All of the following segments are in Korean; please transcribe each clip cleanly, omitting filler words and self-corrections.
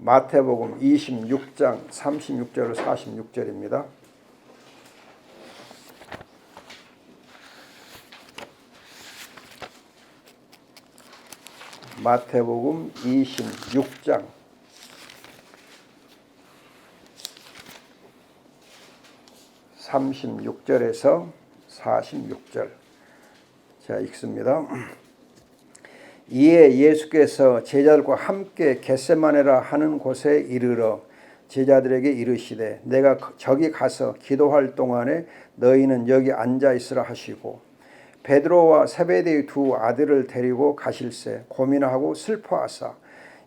마태복음 26장 36절로 46절입니다. 마태복음 26장 36절에서 46절. 자, 읽습니다. 이에 예수께서 제자들과 함께 겟세마네라 하는 곳에 이르러 제자들에게 이르시되 내가 저기 가서 기도할 동안에 너희는 여기 앉아 있으라 하시고 베드로와 세베대의 두 아들을 데리고 가실새 고민하고 슬퍼하사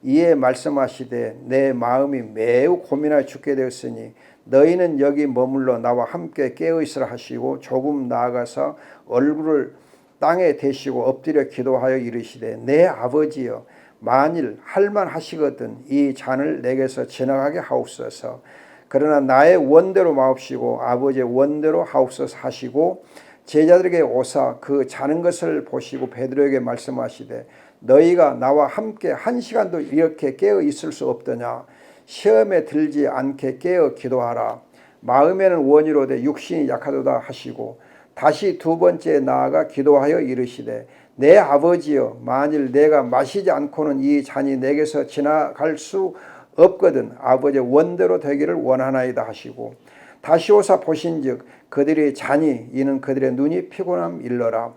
이에 말씀하시되 내 마음이 매우 고민하여 죽게 되었으니 너희는 여기 머물러 나와 함께 깨어 있으라 하시고 조금 나아가서 얼굴을 땅에 대시고 엎드려 기도하여 이르시되 내 아버지여 만일 할만하시거든 이 잔을 내게서 지나가게 하옵소서. 그러나 나의 원대로 마옵시고 아버지의 원대로 하옵소서 하시고 제자들에게 오사 그 자는 것을 보시고 베드로에게 말씀하시되 너희가 나와 함께 한 시간도 이렇게 깨어 있을 수 없더냐. 시험에 들지 않게 깨어 기도하라. 마음에는 원이로되 육신이 약하도다 하시고 다시 두 번째 나아가 기도하여 이르시되 내 아버지여 만일 내가 마시지 않고는 이 잔이 내게서 지나갈 수 없거든 아버지의 원대로 되기를 원하나이다 하시고 다시 오사 보신즉 그들의 잔이 이는 그들의 눈이 피곤함 일러라.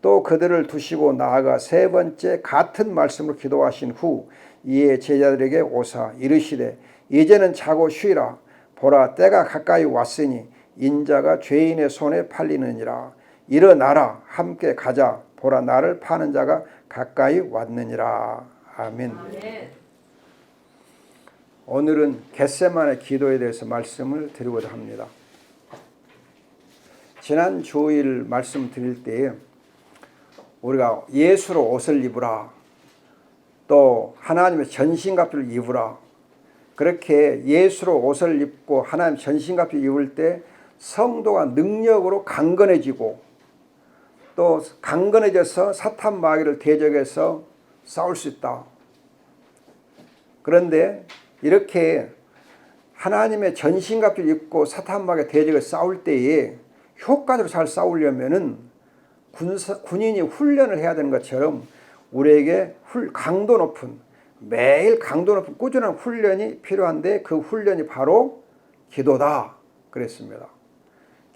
또 그들을 두시고 나아가 세 번째 같은 말씀으로 기도하신 후 이에 제자들에게 오사 이르시되 이제는 자고 쉬라. 보라 때가 가까이 왔으니 인자가 죄인의 손에 팔리느니라. 일어나라 함께 가자. 보라 나를 파는 자가 가까이 왔느니라. 아멘. 오늘은 겟세마네 기도에 대해서 말씀을 드리고자 합니다. 지난 주일 말씀드릴 때에 우리가 예수로 옷을 입으라. 또 하나님의 전신갑주를 입으라. 그렇게 예수로 옷을 입고 하나님 전신갑주 입을 때 성도가 능력으로 강건해지고 또 강건해져서 사탄 마귀를 대적해서 싸울 수 있다. 그런데 이렇게 하나님의 전신갑주를 입고 사탄 마귀 대적을 싸울 때에 효과적으로 잘 싸우려면은 군인이 훈련을 해야 되는 것처럼 우리에게 강도 높은 매일 강도 높은 꾸준한 훈련이 필요한데 그 훈련이 바로 기도다 그랬습니다.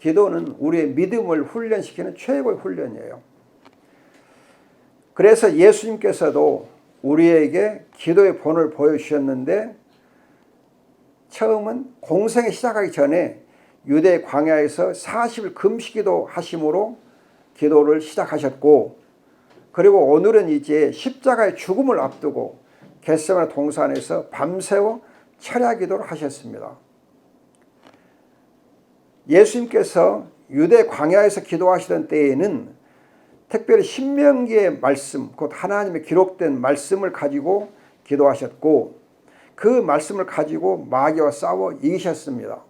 기도는 우리의 믿음을 훈련시키는 최고의 훈련이에요. 그래서 예수님께서도 우리에게 기도의 본을 보여주셨는데 처음은 공생에 시작하기 전에 유대 광야에서 40일 금식기도 하심으로 기도를 시작하셨고 그리고 오늘은 이제 십자가의 죽음을 앞두고 겟세마네 동산에서 밤새워 철야 기도를 하셨습니다. 예수님께서 유대 광야에서 기도하시던 때에는 특별히 신명기의 말씀, 곧 하나님의 기록된 말씀을 가지고 기도하셨고 그 말씀을 가지고 마귀와 싸워 이기셨습니다.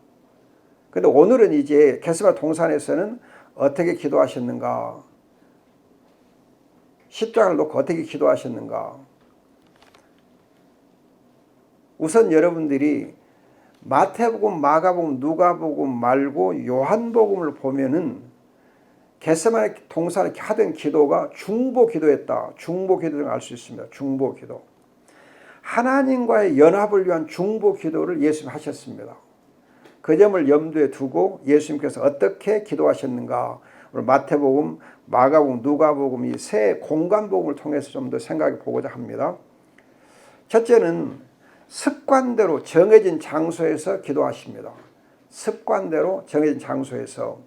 그런데 오늘은 이제 겟세마네 동산에서는 어떻게 기도하셨는가? 십자가를 놓고 어떻게 기도하셨는가? 우선 여러분들이 마태복음, 마가복음, 누가복음 말고 요한복음을 보면은 겟세마네 동산에 하던 기도가 중보기도였다. 중보기도를 알 수 있습니다. 중보기도. 하나님과의 연합을 위한 중보기도를 예수님 하셨습니다. 그 점을 염두에 두고 예수님께서 어떻게 기도하셨는가? 오늘 마태복음, 마가복음, 누가복음 이 세 공간복음을 통해서 좀 더 생각해 보고자 합니다. 첫째는 습관대로 정해진 장소에서 기도하십니다. 습관대로 정해진 장소에서.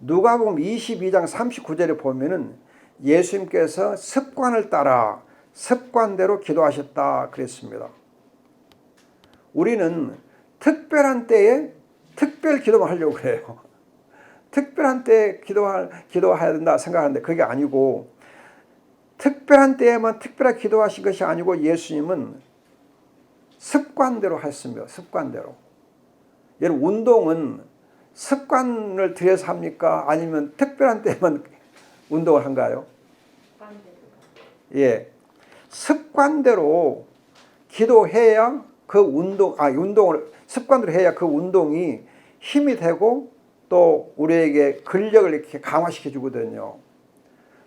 누가복음 22장 39절에 보면은 예수님께서 습관을 따라 습관대로 기도하셨다 그랬습니다. 우리는 특별한 때에 특별 기도만 하려고 그래요. 특별한 때에 기도해야 된다 생각하는데 그게 아니고 특별한 때에만 특별하게 기도하신 것이 아니고 예수님은 습관대로 했습니다. 습관대로. 여러분 운동은 습관을 들여서 합니까? 아니면 특별한 때만 운동을 한가요? 예, 습관대로 기도해야 그 운동을 습관대로 해야 그 운동이 힘이 되고 또 우리에게 근력을 이렇게 강화시켜 주거든요.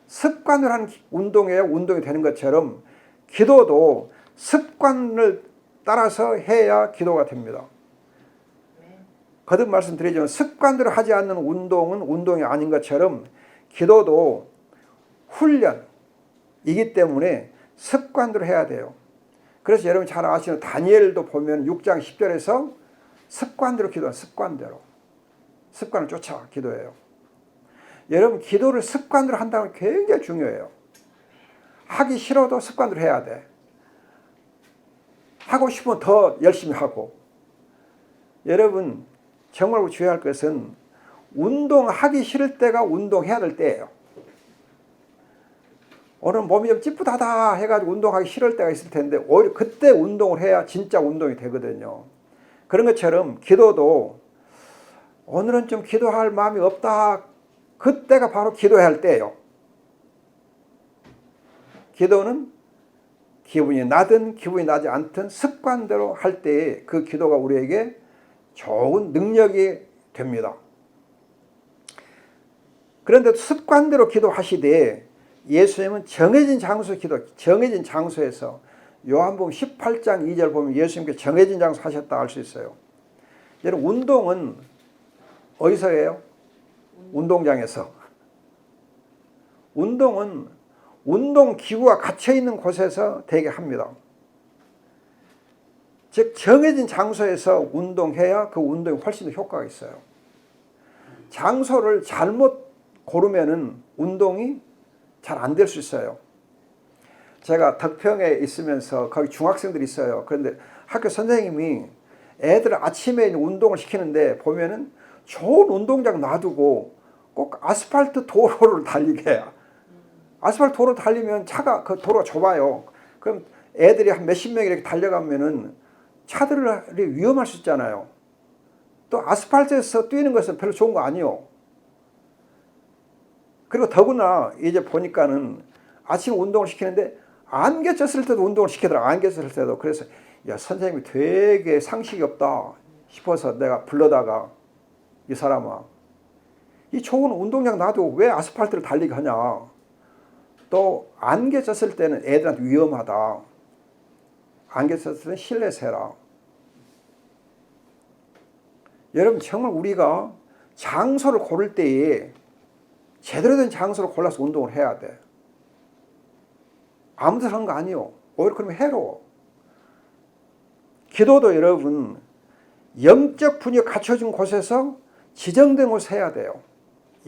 습관을 하는 운동이어야 운동이 되는 것처럼 기도도 습관을 따라서 해야 기도가 됩니다. 거듭 말씀드리지만 습관대로 하지 않는 운동은 운동이 아닌 것처럼 기도도 훈련이기 때문에 습관대로 해야 돼요. 그래서 여러분 잘 아시는 다니엘도 보면 6장 10절에서 습관대로 기도하는 습관을 쫓아 기도해요. 여러분 기도를 습관대로 한다는 게 굉장히 중요해요. 하기 싫어도 습관대로 해야 돼. 하고 싶으면 더 열심히 하고. 여러분 정말 주의할 것은 운동하기 싫을 때가 운동해야 될 때예요. 오늘 몸이 좀 찌뿌다다 해가지고 운동하기 싫을 때가 있을 텐데 오히려 그때 운동을 해야 진짜 운동이 되거든요. 그런 것처럼 기도도 오늘은 좀 기도할 마음이 없다. 그때가 바로 기도해야 할 때예요. 기도는 기분이 나든 기분이 나지 않든 습관대로 할 때에 그 기도가 우리에게 좋은 능력이 됩니다. 그런데 습관대로 기도하시되 예수님은 정해진 장소에서 요한복음 18장 2절 보면 예수님께서 정해진 장소 하셨다 알 수 있어요. 여러분 운동은 어디서 해요? 운동장에서. 운동은 운동기구가 갇혀있는 곳에서 되게 합니다. 즉 정해진 장소에서 운동해야 그 운동이 훨씬 더 효과가 있어요. 장소를 잘못 고르면은 운동이 잘 안 될 수 있어요. 제가 덕평에 있으면서 거기 중학생들이 있어요. 그런데 학교 선생님이 애들을 아침에 운동을 시키는데 보면은 좋은 운동장 놔두고 꼭 아스팔트 도로를 달리게 해요. 아스팔트 도로 달리면 그 도로가 좁아요. 그럼 애들이 한 몇십 명이 이렇게 달려가면은 차들이 위험할 수 있잖아요. 또 아스팔트에서 뛰는 것은 별로 좋은 거 아니에요. 그리고 더구나 이제 보니까는 아침 운동을 시키는데 안개 쪘을 때도 운동을 시키더라고요. 안개 쪘을 때도. 그래서 야 선생님이 되게 상식이 없다 싶어서 내가 불러다가 이 사람아 이 좋은 운동장 놔두고 왜 아스팔트를 달리게 하냐. 또 안개 쪘을 때는 애들한테 위험하다. 안개 쪘을 때는 실내에서 해라. 여러분 정말 우리가 장소를 고를 때에 제대로 된 장소를 골라서 운동을 해야 돼. 아무 데나 하는 거 아니요. 오히려 그러면 해로워. 기도도 여러분 영적 분위기가 갖춰진 곳에서 지정된 곳에서 해야 돼요.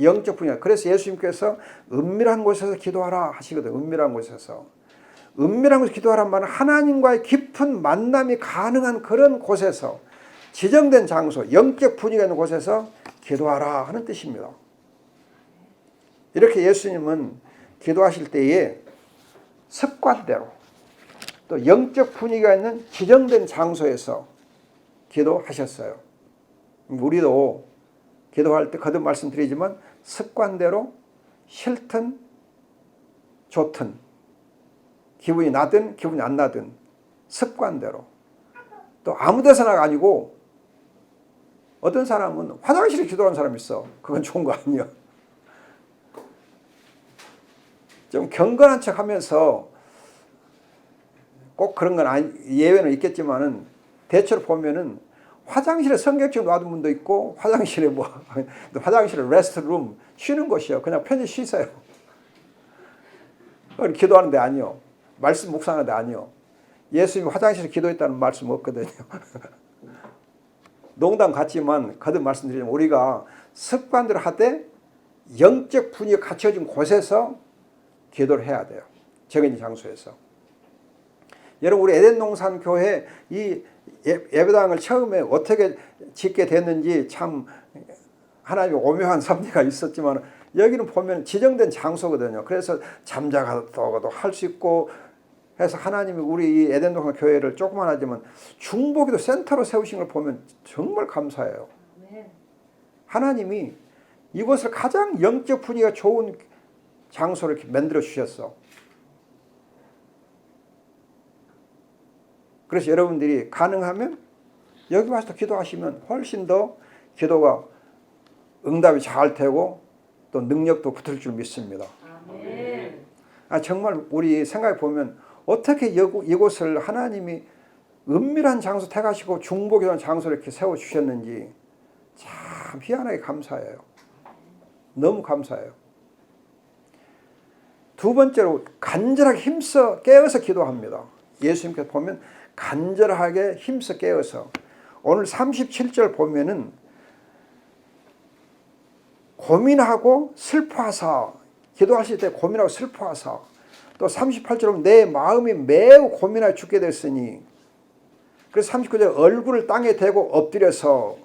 영적 분위기. 그래서 예수님께서 은밀한 곳에서 기도하라 하시거든요. 은밀한 곳에서. 은밀한 곳에서 기도하란 말은 하나님과의 깊은 만남이 가능한 그런 곳에서 지정된 장소, 영적 분위기가 있는 곳에서 기도하라 하는 뜻입니다. 이렇게 예수님은 기도하실 때에 습관대로 또 영적 분위기가 있는 지정된 장소에서 기도하셨어요. 우리도 기도할 때 거듭 말씀드리지만 습관대로 싫든 좋든 기분이 나든 기분이 안 나든 습관대로 또 아무 데서나가 아니고 어떤 사람은 화장실에 기도하는 사람이 있어. 그건 좋은 거 아니야. 좀 경건한 척 하면서 꼭 그런 건 예외는 있겠지만은 대체로 보면은 화장실에 성경책 놔둔 분도 있고 화장실에 화장실에 레스트룸 쉬는 곳이요. 그냥 편히 쉬세요. 그건 기도하는 데 아니요. 말씀 묵상하는 데 아니요. 예수님이 화장실에 기도했다는 말씀 없거든요. 농담 같지만 거듭 말씀드리면 우리가 습관대로 하되 영적 분위기가 갖춰진 곳에서 기도를 해야 돼요. 정해진 장소에서. 여러분 우리 에덴농산 교회 이 예배당을 처음에 어떻게 짓게 됐는지 참 하나님의 오묘한 섭리가 있었지만 여기는 보면 지정된 장소거든요. 그래서 잠자가도 할 수 있고 해서 하나님이 우리 이 에덴농산 교회를 조그만하지만 중보기도 센터로 세우신 걸 보면 정말 감사해요. 하나님이 이곳을 가장 영적 분위기가 좋은 장소를 이렇게 만들어 주셨어. 그래서 여러분들이 가능하면 여기 와서 기도하시면 훨씬 더 기도가 응답이 잘 되고 또 능력도 붙을 줄 믿습니다. 아멘. 정말 우리 생각해 보면 어떻게 이곳을 하나님이 은밀한 장소 택하시고 중보기도하는 장소를 이렇게 세워주셨는지 참 희한하게 감사해요. 너무 감사해요. 두 번째로 간절하게 힘써 깨어서 기도합니다. 예수님께서 보면 간절하게 힘써 깨어서 오늘 37절 보면은 고민하고 슬퍼하사 기도하실 때 고민하고 슬퍼하사 또 38절 보면 내 마음이 매우 고민하여 죽게 됐으니 그래서 39절 얼굴을 땅에 대고 엎드려서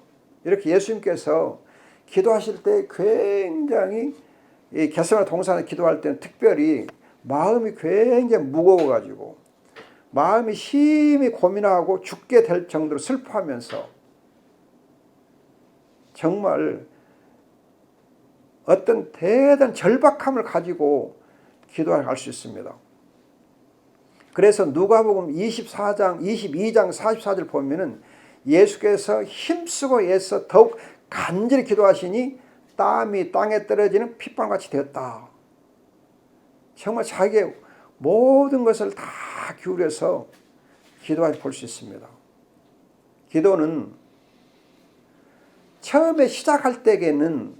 이렇게 예수님께서 기도하실 때 굉장히 이 겟세마네 동산에 기도할 때는 특별히 마음이 굉장히 무거워가지고 마음이 심히 고민하고 죽게 될 정도로 슬퍼하면서 정말 어떤 대단한 절박함을 가지고 기도할 수 있습니다. 그래서 누가복음 24장, 22장 44절 보면은 예수께서 힘쓰고 애써 더욱 간절히 기도하시니 땀이 땅에 떨어지는 핏방울같이 되었다. 정말 자기의 모든 것을 다 기울여서 기도할 볼 수 있습니다. 기도는 처음에 시작할 때에는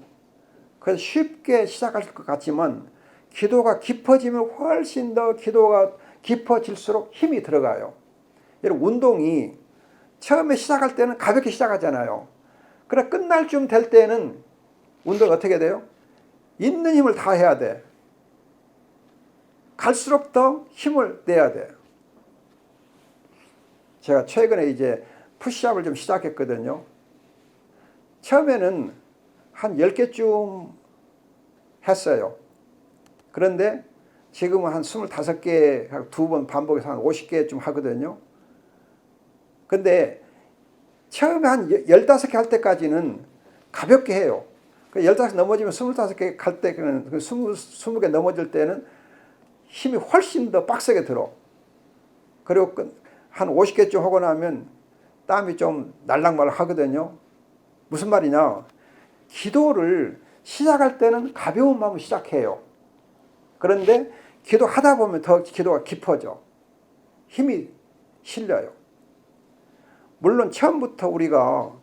그래서 쉽게 시작할 것 같지만 기도가 깊어지면 훨씬 더 기도가 깊어질수록 힘이 들어가요. 여러분 운동이 처음에 시작할 때는 가볍게 시작하잖아요. 그러나 끝날 쯤 될 때는 운동이 어떻게 돼요? 있는 힘을 다 해야 돼. 갈수록 더 힘을 내야 돼. 제가 최근에 이제 푸시업을 좀 시작했거든요. 처음에는 한 10개쯤 했어요. 그런데 지금은 한 25개, 두 번 반복해서 한 50개쯤 하거든요. 근데 처음에 한 15개 할 때까지는 가볍게 해요. 15개 넘어지면 25개 갈 때는 20개 넘어질 때는 힘이 훨씬 더 빡세게 들어. 그리고 한 50개쯤 하고 나면 땀이 좀 날락말락 하거든요. 무슨 말이냐? 기도를 시작할 때는 가벼운 마음으로 시작해요. 그런데 기도하다 보면 더 기도가 깊어져. 힘이 실려요. 물론 처음부터 우리가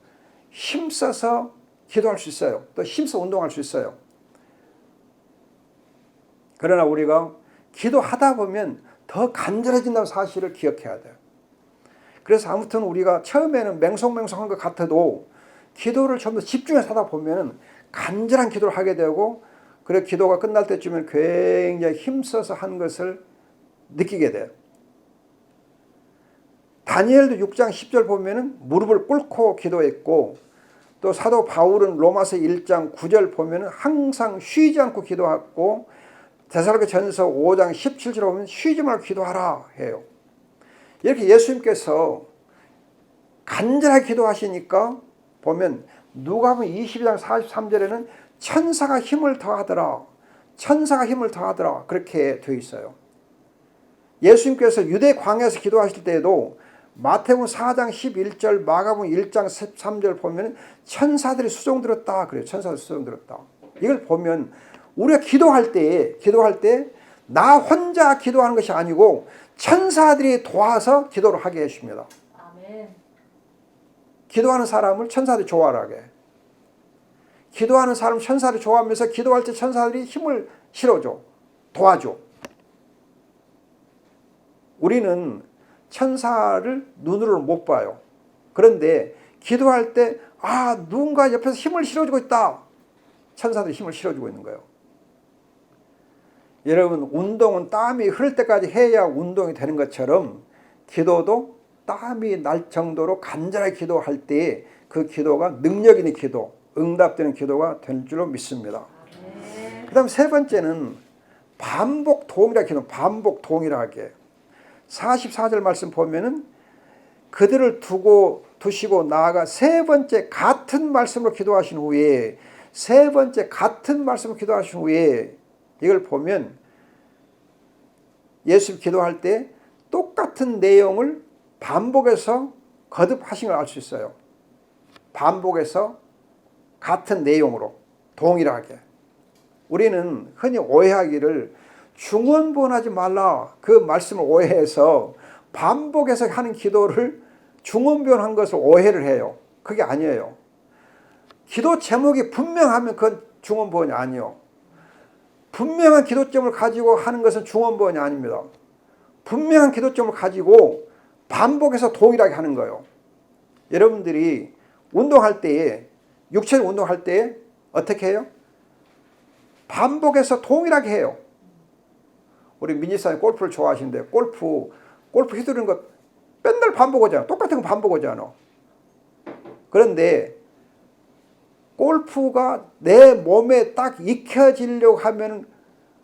힘써서 기도할 수 있어요. 또 힘써 운동할 수 있어요. 그러나 우리가 기도하다 보면 더 간절해진다는 사실을 기억해야 돼요. 그래서 아무튼 우리가 처음에는 맹송맹송한 것 같아도 기도를 좀 더 집중해서 하다 보면 간절한 기도를 하게 되고 그래 기도가 끝날 때쯤엔 굉장히 힘써서 한 것을 느끼게 돼요. 다니엘도 6장 10절 보면은 무릎을 꿇고 기도했고 또 사도 바울은 로마서 1장 9절 보면은 항상 쉬지 않고 기도했고 데살로니가전서 5장 17절 보면 쉬지 말고 기도하라 해요. 이렇게 예수님께서 간절하게 기도하시니까 보면 누가복음 22장 43절에는 천사가 힘을 더하더라. 천사가 힘을 더하더라. 그렇게 되어 있어요. 예수님께서 유대 광야에서 기도하실 때에도 마태복음 4장 11절, 마가복음 1장 13절 보면 천사들이 수종들었다. 그래요. 천사들이 수종들었다. 이걸 보면 우리가 기도할 때 나 혼자 기도하는 것이 아니고 천사들이 도와서 기도를 하게 해줍니다. 아멘. 기도하는 사람을 천사들이 좋아하게. 기도하는 사람 천사들이 좋아하면서 기도할 때 천사들이 힘을 실어줘. 도와줘. 우리는 천사를 눈으로 못 봐요. 그런데 기도할 때 누군가 옆에서 힘을 실어주고 있다. 천사들이 힘을 실어주고 있는 거예요. 여러분 운동은 땀이 흐를 때까지 해야 운동이 되는 것처럼 기도도 땀이 날 정도로 간절하게 기도할 때 그 기도가 능력 있는 기도, 응답되는 기도가 될 줄로 믿습니다. 그 다음 세 번째는 반복 동일하게 기도, 반복 동일하게. 44절 말씀 보면은 그들을 두시고 나아가 세 번째 같은 말씀으로 기도하신 후에 이걸 보면 예수 기도할 때 똑같은 내용을 반복해서 거듭하신 걸 알 수 있어요. 반복해서 같은 내용으로 동일하게. 우리는 흔히 오해하기를 중원본하지 말라 그 말씀을 오해해서 반복해서 하는 기도를 중원본한 것을 오해를 해요. 그게 아니에요. 기도 제목이 분명하면 그건 중원본이 아니요. 분명한 기도점을 가지고 하는 것은 중원본이 아닙니다. 분명한 기도점을 가지고 반복해서 동일하게 하는 거예요. 여러분들이 운동할 때에, 육체적 운동할 때에 어떻게 해요? 반복해서 동일하게 해요. 우리 민지사님 골프를 좋아하시는데 골프 휘두르는 거 맨날 반복하잖아. 똑같은 거 반복하잖아. 그런데 골프가 내 몸에 딱 익혀지려고 하면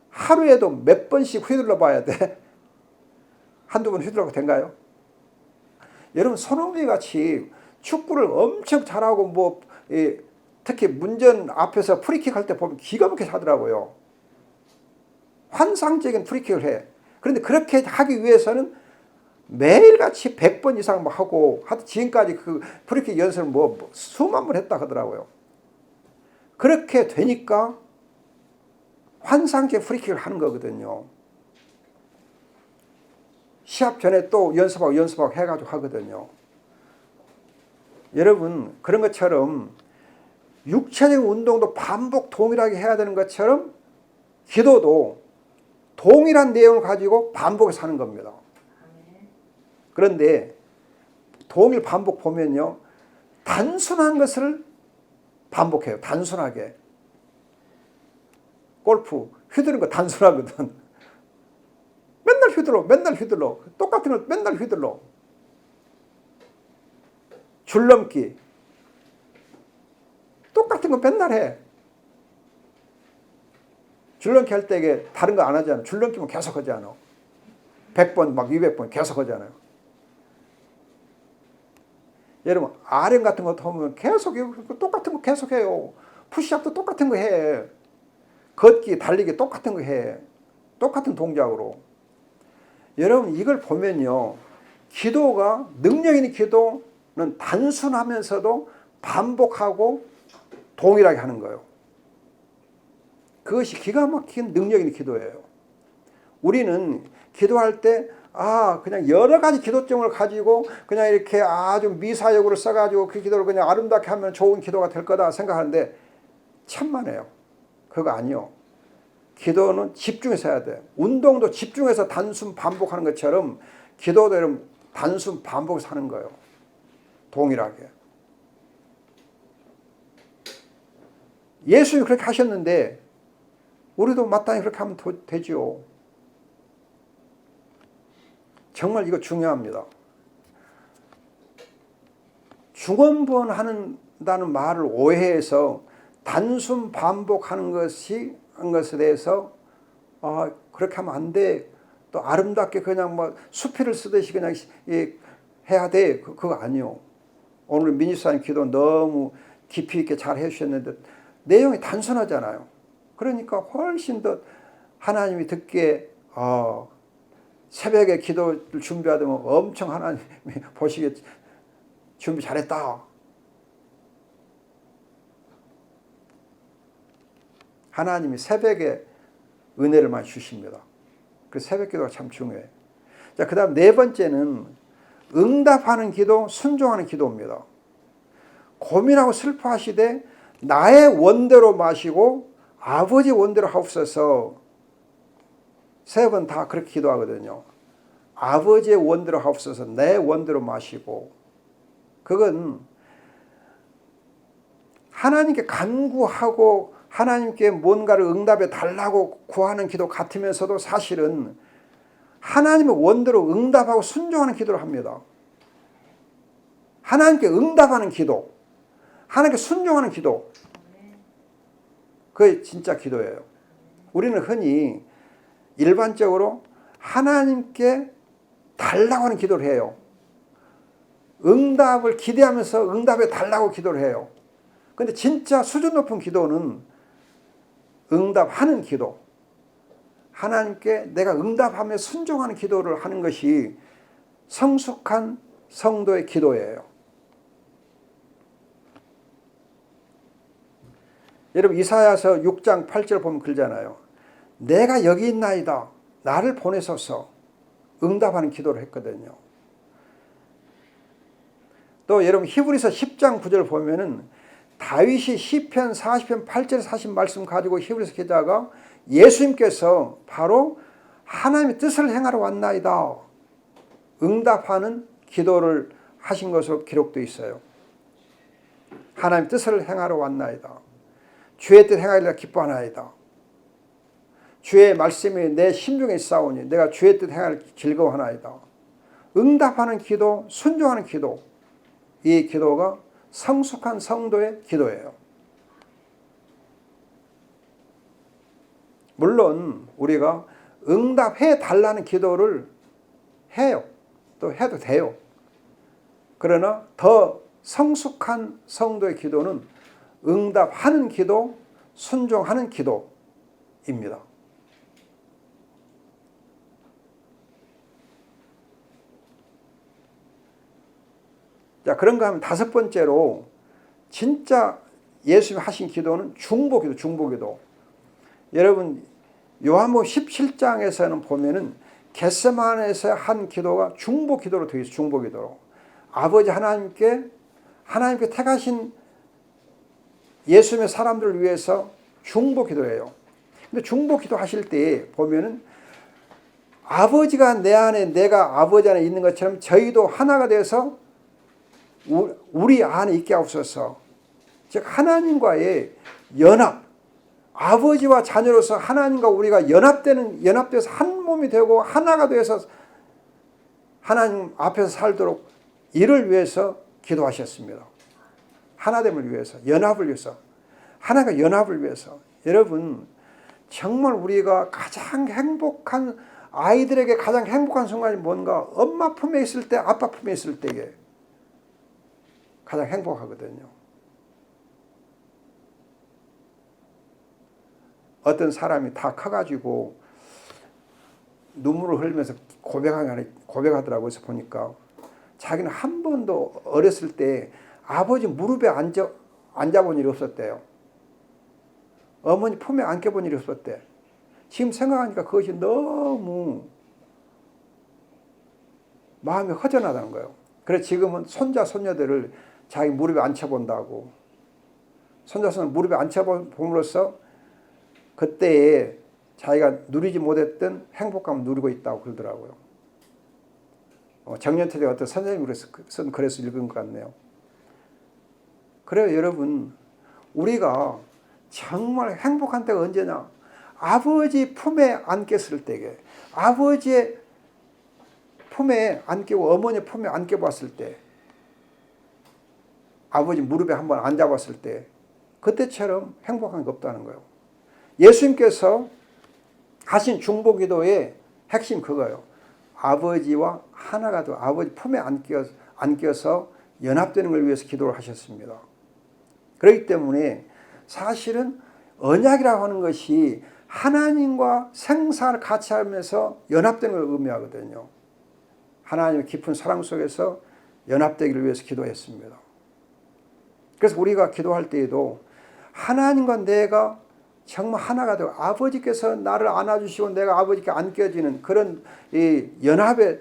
하루에도 몇 번씩 휘둘러 봐야 돼. 한두 번 휘둘러도 된가요? 여러분 손흥민 같이 축구를 엄청 잘하고 특히 문전 앞에서 프리킥 할 때 보면 기가 막히게 하더라고요. 환상적인 프리킥을 해. 그런데 그렇게 하기 위해서는 매일같이 100번 이상 하고 지금까지 그 프리킥 연습을 수만 번 했다 하더라고요. 그렇게 되니까 환상적인 프리킥을 하는 거거든요. 시합 전에 또 연습하고 해가지고 하거든요. 여러분 그런 것처럼 육체적인 운동도 반복 동일하게 해야 되는 것처럼 기도도 동일한 내용을 가지고 반복해서 하는 겁니다. 그런데 동일 반복 보면요. 단순한 것을 반복해요. 단순하게. 골프 휘두르는 거 단순하거든. 맨날 휘둘러. 똑같은 걸 맨날 휘둘러. 줄넘기. 똑같은 거 맨날 해. 줄넘기 할 때 다른 거 안 하잖아. 줄넘기만 계속 하잖아. 100번, 200번 계속 하잖아요. 여러분, 아령 같은 것도 하면 계속 똑같은 거 계속 해요. 푸시업도 똑같은 거 해. 걷기, 달리기 똑같은 거 해. 똑같은 동작으로. 여러분, 이걸 보면요. 기도가, 능력 있는 기도는 단순하면서도 반복하고 동일하게 하는 거예요. 그것이 기가 막힌 능력 있는 기도예요. 우리는 기도할 때 그냥 여러 가지 기도점을 가지고 그냥 이렇게 아주 미사역으로 써가지고 그 기도를 그냥 아름답게 하면 좋은 기도가 될 거다 생각하는데 천만에요. 그거 아니요. 기도는 집중해서 해야 돼. 운동도 집중해서 단순 반복하는 것처럼 기도도 여러분 단순 반복해서 하는 거예요. 동일하게. 예수님이 그렇게 하셨는데 우리도 마땅히 그렇게 하면 되죠. 정말 이거 중요합니다. 중원본 한다는 말을 오해해서 단순 반복하는 것에 대해서 그렇게 하면 안 돼. 또 아름답게 그냥 수필을 쓰듯이 그냥 해야 돼. 그거 아니요. 오늘 민지사님 기도 너무 깊이 있게 잘 해주셨는데 내용이 단순하잖아요. 그러니까 훨씬 더 하나님이 듣기에 새벽에 기도를 준비하다면 엄청 하나님이 보시기에 준비 잘했다. 하나님이 새벽에 은혜를 많이 주십니다. 그래서 새벽 기도가 참 중요해요. 자, 그 다음 네 번째는 응답하는 기도, 순종하는 기도입니다. 고민하고 슬퍼하시되 나의 원대로 마시고 아버지 원대로 하옵소서. 세 번 다 그렇게 기도하거든요. 아버지의 원대로 하옵소서. 내 원대로 마시고. 그건 하나님께 간구하고 하나님께 뭔가를 응답해 달라고 구하는 기도 같으면서도 사실은 하나님의 원대로 응답하고 순종하는 기도를 합니다. 하나님께 응답하는 기도, 하나님께 순종하는 기도, 그게 진짜 기도예요. 우리는 흔히 일반적으로 하나님께 달라고 하는 기도를 해요. 응답을 기대하면서 응답해 달라고 기도를 해요. 근데 진짜 수준 높은 기도는 응답하는 기도, 하나님께 내가 응답하며 순종하는 기도를 하는 것이 성숙한 성도의 기도예요. 여러분 이사야서 6장 8절 보면 그러잖아요. 내가 여기 있나이다. 나를 보내소서. 응답하는 기도를 했거든요. 또 여러분 히브리서 10장 9절 보면은 다윗이 시편 40편 8절 40 말씀 가지고 히브리서 기자가 예수님께서 바로 하나님의 뜻을 행하러 왔나이다. 응답하는 기도를 하신 것으로 기록되어 있어요. 하나님의 뜻을 행하러 왔나이다. 주의 뜻 행하리라 기뻐하나이다. 주의 말씀이 내 심중에 있사오니 내가 주의 뜻 행하리라 즐거워하나이다. 응답하는 기도, 순종하는 기도. 이 기도가 성숙한 성도의 기도예요. 물론 우리가 응답해 달라는 기도를 해요. 또 해도 돼요. 그러나 더 성숙한 성도의 기도는 응답하는 기도, 순종하는 기도입니다. 자, 그런가 하면 다섯 번째로 진짜 예수님이 하신 기도는 중보기도, 중보기도. 여러분 요한복음 17장에서는 보면은 겟세마네에서 한 기도가 중보기도로 되어 있어요. 중보기도로. 아버지 하나님께 택하신 예수님의 사람들을 위해서 중보기도예요. 근데 중보기도 하실 때 보면은 아버지가 내 안에 내가 아버지 안에 있는 것처럼 저희도 하나가 돼서 우리 안에 있게 하옵소서. 즉 하나님과의 연합, 아버지와 자녀로서 하나님과 우리가 연합돼서 한 몸이 되고 하나가 돼서 하나님 앞에서 살도록 이를 위해서 기도하셨습니다. 하나됨을 위해서, 연합을 위해서, 하나가 연합을 위해서. 여러분 정말 우리가 가장 행복한, 아이들에게 가장 행복한 순간이 뭔가 엄마 품에 있을 때, 아빠 품에 있을 때에 가장 행복하거든요. 어떤 사람이 다 커가지고 눈물을 흘리면서 고백하더라고요. 그래서 보니까 자기는 한 번도 어렸을 때 아버지 무릎에 앉아본 일이 없었대요. 어머니 품에 안겨본 일이 없었대. 지금 생각하니까 그것이 너무 마음이 허전하다는 거예요. 그래서 지금은 손자, 손녀들을 자기 무릎에 앉혀본다고. 손자, 손녀 무릎에 앉혀봄으로써 그때에 자기가 누리지 못했던 행복감을 누리고 있다고 그러더라고요. 정년퇴직 어떤 선생님이 그래서 읽은 것 같네요. 그래요, 여러분. 우리가 정말 행복한 때가 언제냐? 아버지 품에 안겼을 때에, 아버지의 품에 안기고 어머니 품에 안겨봤을 때, 아버지 무릎에 한번 앉아봤을 때 그때처럼 행복한 게 없다는 거예요. 예수님께서 하신 중보기도의 핵심 그거예요. 아버지와 하나가 되어 아버지 품에 안겨서 연합되는 걸 위해서 기도를 하셨습니다. 그렇기 때문에 사실은 언약이라고 하는 것이 하나님과 생사를 같이 하면서 연합되는 걸 의미하거든요. 하나님의 깊은 사랑 속에서 연합되기를 위해서 기도했습니다. 그래서 우리가 기도할 때에도 하나님과 내가 정말 하나가 되고 아버지께서 나를 안아주시고 내가 아버지께 안겨지는 그런 이 연합의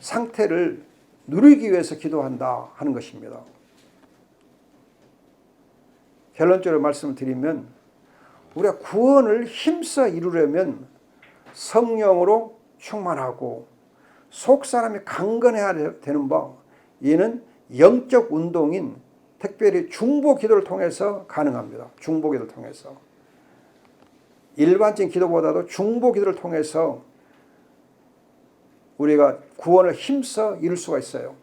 상태를 누리기 위해서 기도한다 하는 것입니다. 결론적으로 말씀을 드리면 우리가 구원을 힘써 이루려면 성령으로 충만하고 속사람이 강건해야 되는 바, 이는 영적 운동인 특별히 중보기도를 통해서 가능합니다. 중보기도를 통해서. 일반적인 기도보다도 중보기도를 통해서 우리가 구원을 힘써 이룰 수가 있어요.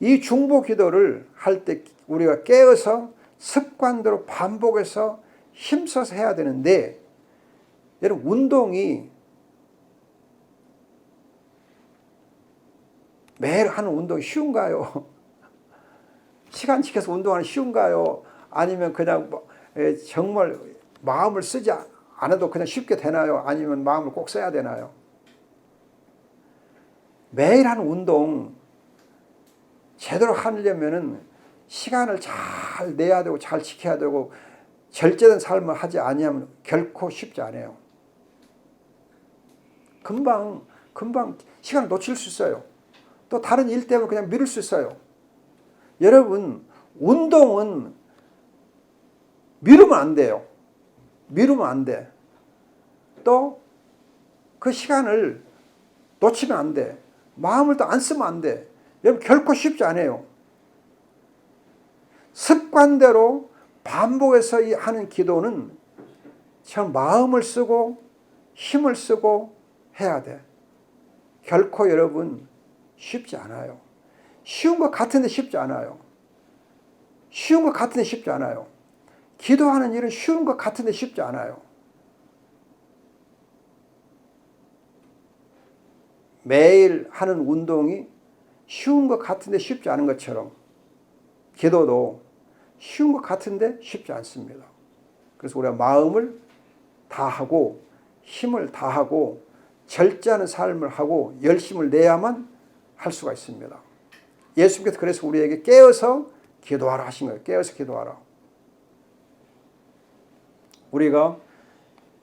이 중보기도를 할 때 우리가 깨어서 습관대로 반복해서 힘써서 해야 되는데, 여러분 운동이 매일 하는 운동이 쉬운가요? 시간 지켜서 운동하는 쉬운가요? 아니면 그냥 정말 마음을 쓰지 않아도 그냥 쉽게 되나요? 아니면 마음을 꼭 써야 되나요? 매일 하는 운동 제대로 하려면은 시간을 잘 내야 되고 잘 지켜야 되고 절제된 삶을 하지 아니하면 결코 쉽지 않아요. 금방 시간을 놓칠 수 있어요. 또 다른 일 때문에 그냥 미룰 수 있어요. 여러분, 운동은 미루면 안 돼요. 미루면 안 돼. 또 그 시간을 놓치면 안 돼. 마음을 또 안 쓰면 안 돼. 여러분, 결코 쉽지 않아요. 습관대로 반복해서 하는 기도는 참 마음을 쓰고 힘을 쓰고 해야 돼. 결코 여러분 쉽지 않아요. 쉬운 것 같은데 쉽지 않아요. 쉬운 것 같은데 쉽지 않아요. 기도하는 일은 쉬운 것 같은데 쉽지 않아요. 매일 하는 운동이 쉬운 것 같은데 쉽지 않은 것처럼 기도도 쉬운 것 같은데 쉽지 않습니다. 그래서 우리가 마음을 다하고 힘을 다하고 절제하는 삶을 하고 열심을 내야만 할 수가 있습니다. 예수님께서 그래서 우리에게 깨어서 기도하라 하신 거예요. 깨어서 기도하라. 우리가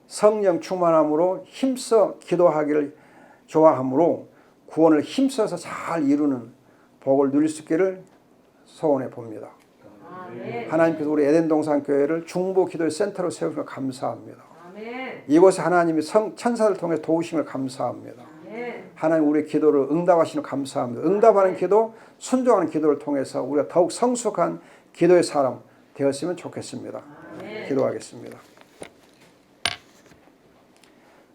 성령 충만함으로 힘써 기도하기를 좋아하므로 구원을 힘써서 잘 이루는 복을 누릴 수 있기를 소원해 봅니다. 아멘. 하나님께서 우리 에덴 동산 교회를 중보 기도의 센터로 세우시며 감사합니다. 아멘. 이곳에 하나님이 천사를 통해 도우심을 감사합니다. 아멘. 하나님 우리의 기도를 응답하시는 감사합니다. 응답하는 기도, 순종하는 기도를 통해서 우리가 더욱 성숙한 기도의 사람 되었으면 좋겠습니다. 아멘. 기도하겠습니다.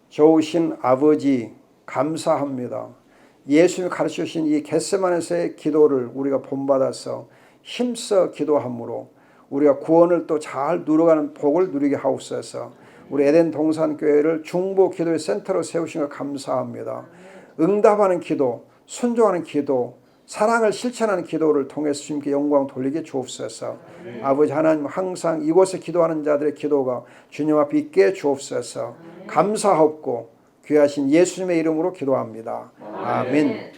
좋으신 아버지 감사합니다. 예수님이 가르쳐 주신 이 겟세마네에서의 기도를 우리가 본받아서 힘써 기도함으로 우리가 구원을 또 잘 누려가는 복을 누리게 하옵소서. 우리 에덴 동산교회를 중보 기도의 센터로 세우신 것 감사합니다. 응답하는 기도, 순종하는 기도, 사랑을 실천하는 기도를 통해서 주님께 영광 돌리게 주옵소서. 아버지 하나님 항상 이곳에 기도하는 자들의 기도가 주님 앞에 있게 주옵소서. 감사하옵고 귀하신 예수님의 이름으로 기도합니다. 아멘.